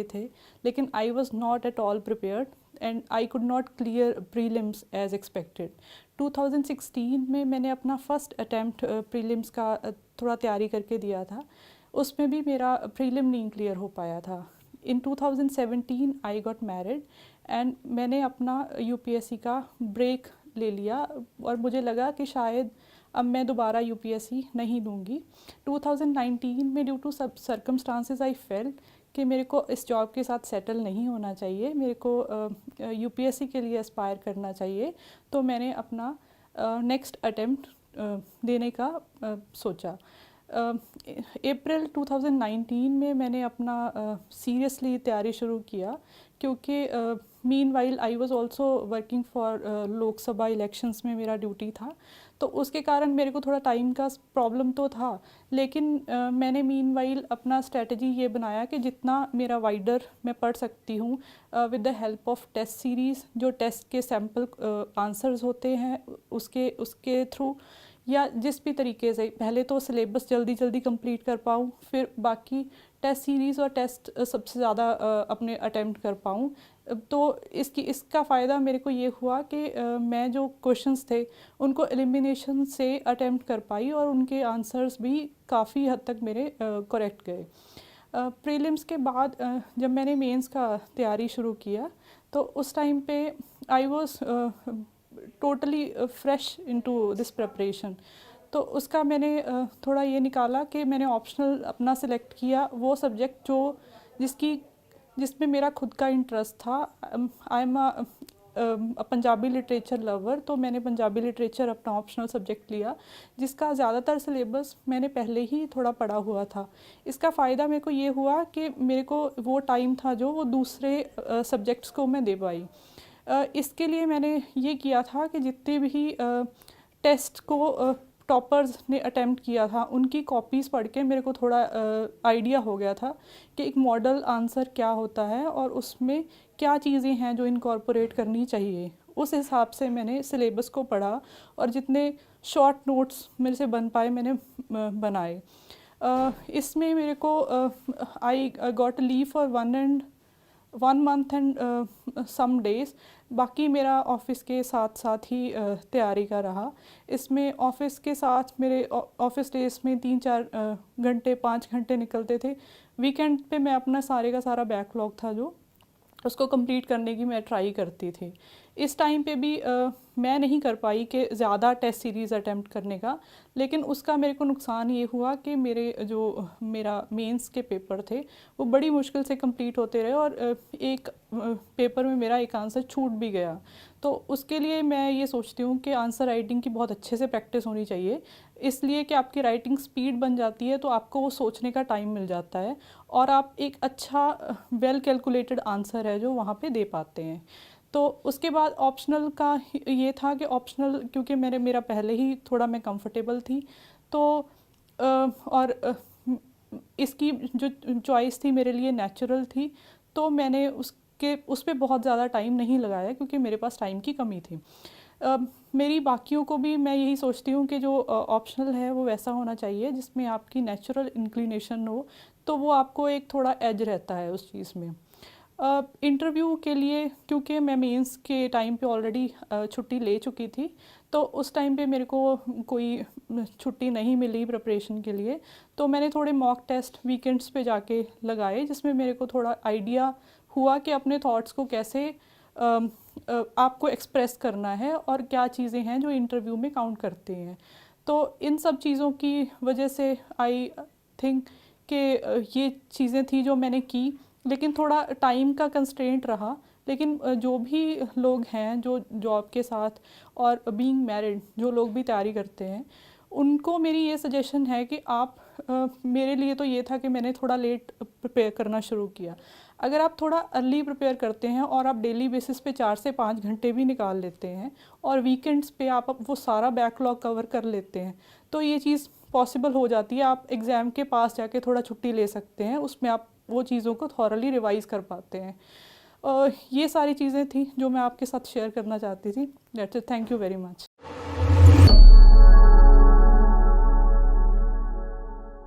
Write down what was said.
थे, लेकिन I was not at all prepared and I could not clear prelims as expected. 2016 में मैंने अपना फर्स्ट अटैम्प्ट प्रीलिम्स का थोड़ा तैयारी करके दिया था, उसमें भी मेरा प्रीलिम नहीं क्लियर हो पाया था। इन 2017 आई गॉट मैरिड एंड मैंने अपना यूपीएससी का ब्रेक ले लिया और मुझे लगा कि शायद अब मैं दोबारा यूपीएससी नहीं दूंगी। 2019 में ड्यू टू सब सर्कमस्टांसेस आई फेल्ट कि मेरे को इस जॉब के साथ सेटल नहीं होना चाहिए, मेरे को यूपीएससी के लिए एस्पायर करना चाहिए, तो मैंने अपना नेक्स्ट अटेम्प्ट देने का सोचा। अप्रैल 2019 में मैंने अपना सीरियसली तैयारी शुरू किया, क्योंकि meanwhile I was also working for Lok Sabha elections में मेरा ड्यूटी था, तो उसके कारण मेरे को थोड़ा टाइम का प्रॉब्लम तो था, लेकिन मैंने मीनवाइल अपना स्ट्रेटजी ये बनाया कि जितना मेरा वाइडर मैं पढ़ सकती हूँ with the help of test series, जो टेस्ट के सैम्पल आंसर्स होते हैं उसके थ्रू, या जिस भी तरीके से पहले तो सिलेबस जल्दी जल्दी कंप्लीट कर पाऊँ, फिर बाकी टेस्ट सीरीज़ और टेस्ट सबसे ज़्यादा अपने अटेम्प्ट कर पाऊँ। तो इसका फ़ायदा मेरे को ये हुआ कि मैं जो क्वेश्चंस थे उनको एलिमिनेशन से अटेम्प्ट कर पाई और उनके आंसर्स भी काफ़ी हद तक मेरे करेक्ट गए। प्रीलिम्स के बाद जब मैंने मेंस का तैयारी शुरू किया, तो उस टाइम पे I was totally fresh into this preparation. तो उसका मैंने थोड़ा ये निकाला कि मैंने ऑप्शनल अपना सिलेक्ट किया वो सब्जेक्ट जिसमें मेरा खुद का इंटरेस्ट था। I am Punjabi literature lover, तो मैंने पंजाबी लिटरेचर अपना ऑप्शनल सब्जेक्ट लिया, जिसका ज़्यादातर सिलेबस मैंने पहले ही थोड़ा पढ़ा हुआ था। इसका फ़ायदा मेरे को ये हुआ कि मेरे को वो टाइम था जो वो दूसरे सब्जेक्ट्स को मैं दे पाई। इसके लिए मैंने ये किया था कि जितने भी टेस्ट को टॉपर्स ने अटेम्प्ट किया था उनकी कॉपीज़ पढ़ के मेरे को थोड़ा आइडिया हो गया था कि एक मॉडल आंसर क्या होता है और उसमें क्या चीज़ें हैं जो इनकॉर्पोरेट करनी चाहिए। उस हिसाब से मैंने सिलेबस को पढ़ा और जितने शॉर्ट नोट्स मेरे से बन पाए मैंने बनाए। इसमें मेरे को I got leave for 1 month and some days. बाकी मेरा ऑफ़िस के साथ साथ ही तैयारी का रहा। इसमें ऑफ़िस के साथ मेरे ऑफ़िस डेज़ में 3-4 घंटे 5 घंटे निकलते थे। वीकेंड पे मैं अपना सारे का सारा बैकलॉग था जो उसको कंप्लीट करने की मैं ट्राई करती थी। इस टाइम पे भी मैं नहीं कर पाई कि ज़्यादा टेस्ट सीरीज़ अटेम्प्ट करने का, लेकिन उसका मेरे को नुकसान ये हुआ कि मेरा मेंस के पेपर थे वो बड़ी मुश्किल से कंप्लीट होते रहे और एक पेपर में मेरा एक आंसर छूट भी गया। तो उसके लिए मैं ये सोचती हूँ कि आंसर राइटिंग की बहुत अच्छे से प्रैक्टिस होनी चाहिए, इसलिए कि आपकी राइटिंग स्पीड बन जाती है, तो आपको वो सोचने का टाइम मिल जाता है और आप एक अच्छा वेल कैलकुलेटेड आंसर है जो वहाँ पे दे पाते हैं। तो उसके बाद ऑप्शनल का ये था कि ऑप्शनल क्योंकि मेरा पहले ही थोड़ा मैं कंफर्टेबल थी, तो और इसकी जो चॉइस थी मेरे लिए नेचुरल थी, तो मैंने उस पर बहुत ज़्यादा टाइम नहीं लगाया क्योंकि मेरे पास टाइम की कमी थी। मेरी बाकियों को भी मैं यही सोचती हूँ कि जो ऑप्शनल है वो वैसा होना चाहिए जिसमें आपकी नेचुरल इंक्लिनेशन हो, तो वो आपको एक थोड़ा एज रहता है उस चीज़ में। इंटरव्यू के लिए क्योंकि मैं मेंस के टाइम पे ऑलरेडी छुट्टी ले चुकी थी, तो उस टाइम पे मेरे को कोई छुट्टी नहीं मिली प्रिपरेशन के लिए, तो मैंने थोड़े मॉक टेस्ट वीकेंड्स पे जाके लगाए, जिसमें मेरे को थोड़ा आइडिया हुआ कि अपने थॉट्स को कैसे आपको एक्सप्रेस करना है और क्या चीज़ें हैं जो इंटरव्यू में काउंट करते हैं। तो इन सब चीज़ों की वजह से आई थिंक कि ये चीज़ें थी जो मैंने की, लेकिन थोड़ा टाइम का कंस्ट्रेंट रहा। लेकिन जो भी लोग हैं जो जॉब के साथ और बीइंग मैरिड जो लोग भी तैयारी करते हैं, उनको मेरी ये सजेशन है कि आप मेरे लिए तो ये था कि मैंने थोड़ा लेट प्रिपेयर करना शुरू किया। अगर आप थोड़ा अर्ली प्रिपेयर करते हैं और आप डेली बेसिस पे 4 से 5 घंटे भी निकाल लेते हैं और वीकेंड्स पे आप वो सारा बैकलॉग कवर कर लेते हैं, तो ये चीज़ पॉसिबल हो जाती है। आप एग्ज़ाम के पास जाके थोड़ा छुट्टी ले सकते हैं, उसमें आप वो चीज़ों को थॉरली रिवाइज कर पाते हैं। ये सारी चीज़ें थी जो मैं आपके साथ शेयर करना चाहती थी। That's it, thank you very much.